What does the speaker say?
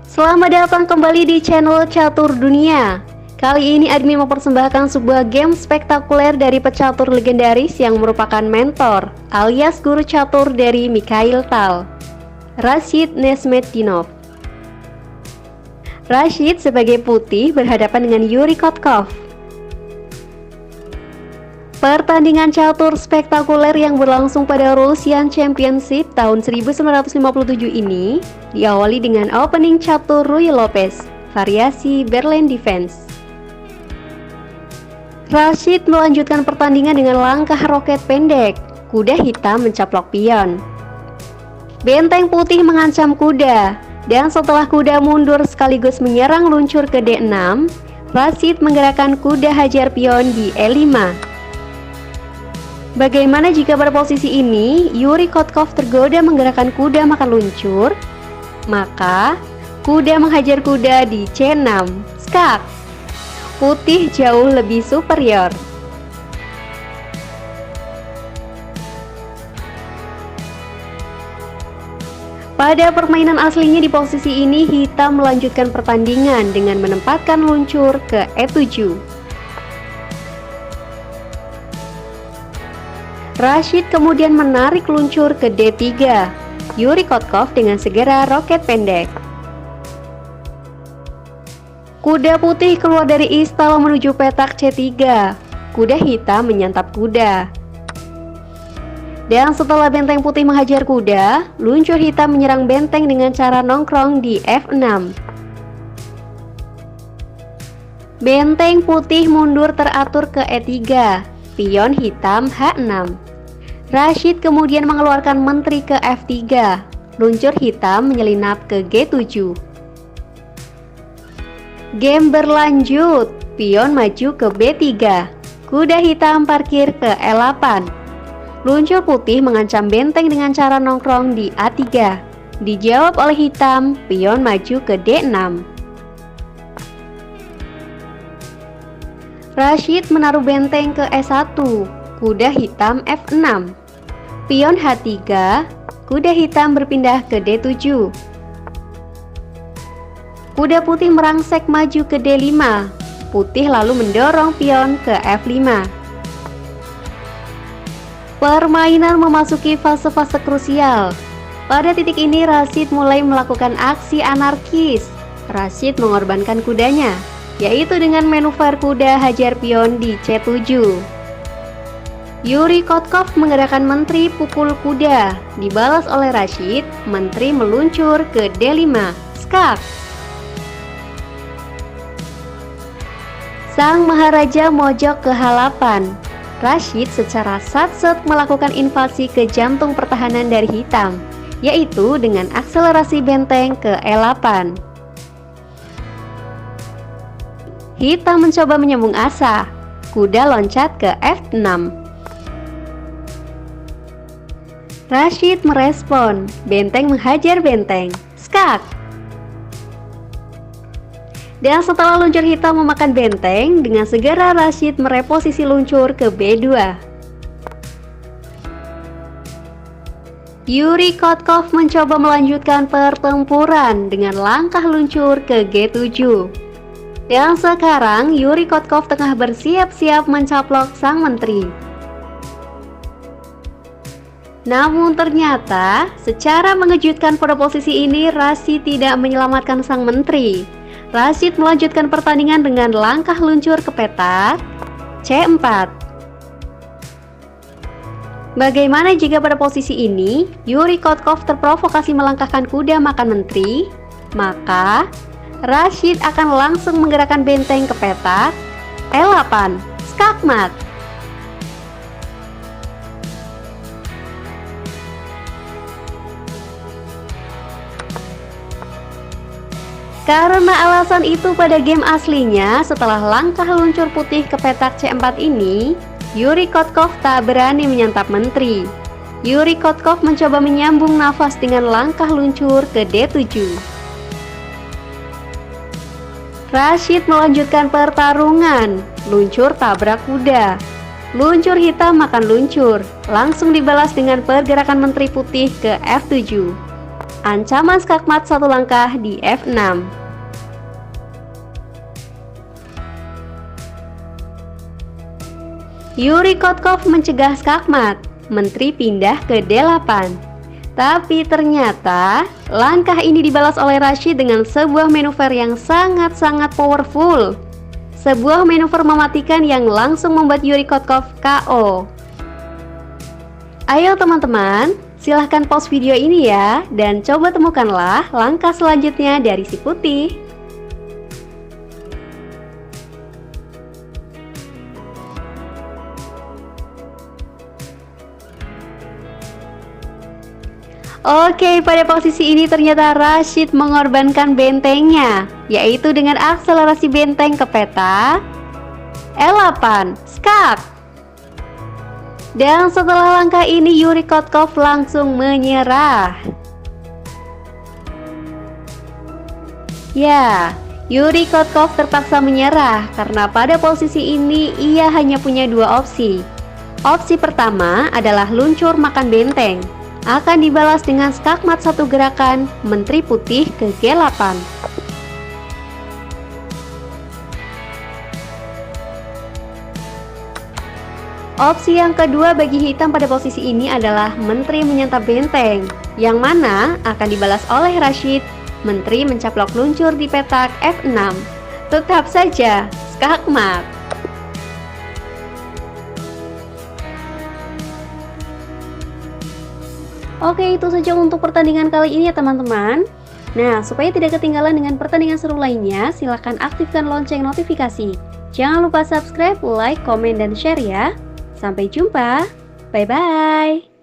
Selamat datang kembali di channel Catur Dunia. Kali ini admin mempersembahkan sebuah game spektakuler dari pecatur legendaris yang merupakan mentor alias guru catur dari Mikhail Tal, Rashid Nizmetdinov. Rashid sebagai putih berhadapan dengan Yuri Kotkov. Pertandingan catur spektakuler yang berlangsung pada Russian Championship tahun 1957 ini diawali dengan opening catur Ruy Lopez, variasi Berlin Defense. Rashid melanjutkan pertandingan dengan langkah roket pendek, kuda hitam mencaplok pion. Benteng putih mengancam kuda, dan setelah kuda mundur sekaligus menyerang luncur ke D6, Rashid menggerakkan kuda hajar pion di E5. Bagaimana jika pada posisi ini Yuri Kotkov tergoda menggerakkan kuda makan luncur? Maka kuda menghajar kuda di C6, skak. Putih jauh lebih superior. Pada permainan aslinya di posisi ini hitam melanjutkan pertandingan dengan menempatkan luncur ke E7. Rashid kemudian menarik luncur ke D3. Yuri Kotkov dengan segera roket pendek. Kuda putih keluar dari istal menuju petak C3. Kuda hitam menyantap kuda. Dan setelah benteng putih menghajar kuda, luncur hitam menyerang benteng dengan cara nongkrong di F6. Benteng putih mundur teratur ke E3. Pion hitam H6. Rashid kemudian mengeluarkan menteri ke F3. Luncur hitam menyelinap ke G7. Game berlanjut. Pion maju ke B3. Kuda hitam parkir ke E8. Luncur putih mengancam benteng dengan cara nongkrong di A3. Dijawab oleh hitam. Pion maju ke D6. Rashid menaruh benteng ke E1. Kuda hitam F6. Pion H3. Kuda hitam berpindah ke D7. Kuda putih merangsek maju ke D5. Putih lalu mendorong pion ke F5. Permainan memasuki fase-fase krusial. Pada titik ini Rashid mulai melakukan aksi anarkis. Rashid mengorbankan kudanya, yaitu dengan manuver kuda hajar pion di C7. Yuri Kotkov menggerakkan menteri pukul kuda, dibalas oleh Rashid, menteri meluncur ke D5, skak. Sang Maharaja mojok ke H8. Rashid secara sat-set melakukan invasi ke jantung pertahanan dari hitam, yaitu dengan akselerasi benteng ke E8. Hitam mencoba menyambung asa. Kuda loncat ke F6. Rashid merespon. Benteng menghajar benteng, skak. Dan setelah luncur hitam memakan benteng, dengan segera Rashid mereposisi luncur ke B2. Yuri Kotkov mencoba melanjutkan pertempuran dengan langkah luncur ke G7. Dan sekarang Yuri Kotkov tengah bersiap-siap mencaplok sang menteri. Namun ternyata secara mengejutkan pada posisi ini Rashid tidak menyelamatkan sang menteri. Rashid melanjutkan pertandingan dengan langkah luncur ke petak C4. Bagaimana jika pada posisi ini Yuri Kotkov terprovokasi melangkahkan kuda makan menteri? Maka Rashid akan langsung menggerakkan benteng ke petak E8, skakmat. Karena alasan itu pada game aslinya, setelah langkah luncur putih ke petak C4 ini, Yuri Kotkov tak berani menyantap menteri. Yuri Kotkov mencoba menyambung nafas dengan langkah luncur ke D7. Rashid melanjutkan pertarungan. Luncur tabrak kuda. Luncur hitam makan luncur. Langsung dibalas dengan pergerakan menteri putih ke F7. Ancaman skakmat satu langkah di F6. Yuri Kotkov mencegah skakmat, Menteri pindah ke D8. Tapi ternyata langkah ini dibalas oleh Rashid dengan sebuah manuver yang sangat-sangat powerful. Sebuah manuver mematikan yang langsung membuat Yuri Kotkov KO. Ayo teman-teman, silahkan pause video ini ya, dan coba temukanlah langkah selanjutnya dari si putih. Oke, pada posisi ini ternyata Rashid mengorbankan bentengnya, yaitu dengan akselerasi benteng ke peta L8, skak. Dan setelah langkah ini Yuri Kotkov langsung menyerah. Ya, Yuri Kotkov terpaksa menyerah karena pada posisi ini ia hanya punya dua opsi. Opsi pertama adalah luncur makan benteng, akan dibalas dengan skakmat satu gerakan Menteri Putih ke G8. Opsi yang kedua bagi hitam pada posisi ini adalah Menteri menyantap benteng, yang mana akan dibalas oleh Rashid. Menteri mencaplok luncur di petak F6. Tetap saja skakmat. Oke, itu saja untuk pertandingan kali ini ya teman-teman. Nah, supaya tidak ketinggalan dengan pertandingan seru lainnya, silahkan aktifkan lonceng notifikasi. Jangan lupa subscribe, like, komen, dan share ya. Sampai jumpa. Bye-bye.